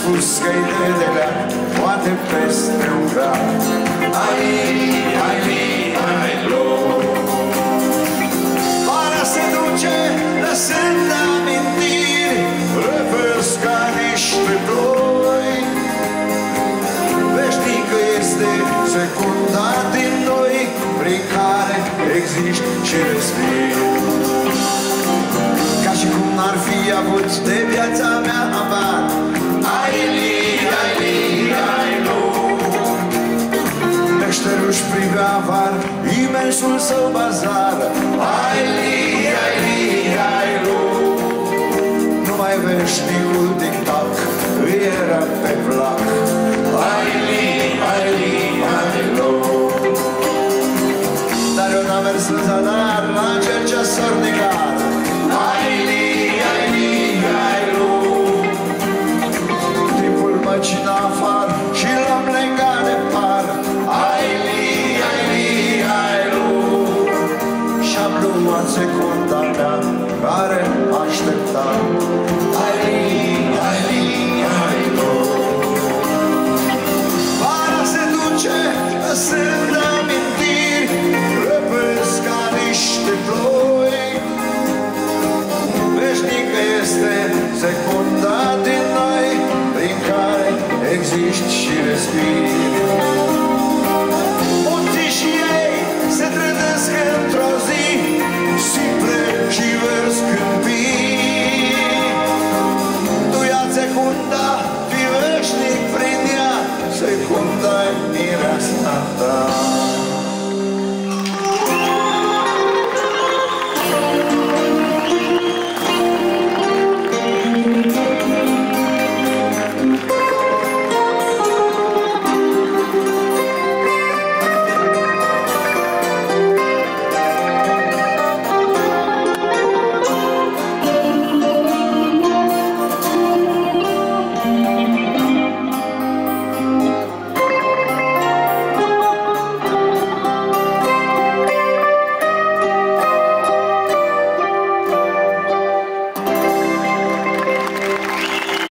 spus că-i de leac, poate peste un grad. Ai, ai, ai, lo. Vara se duce, lăsând amintiri, repezi ca niște ploi. Veșnică este secunda din noi, prin care existi și respiri. Ca și cum n-ar fi avut de viața mea avar. Ai li, ai li, ai lo. Meșteruș privea avar imensul său bazar. Ai li, ai li, ai lo. Numai veșnicul tic-tac îi era pe plac. Ai li, ai li, ai lo. Dar eu n-am mers în zadar la cercea sornicar. Ai li, ai li, ai lo. Timpul mă cina afar și l-am legat de par. Ai li, ai li, ai lo. Și-am luat secunda mea care aștepta. Ai li, ai li, ai lo. Vara se duce lăsând amintiri, repezi ca niște ploi. Veșnică este secunda din noi, prin care existi și respiri.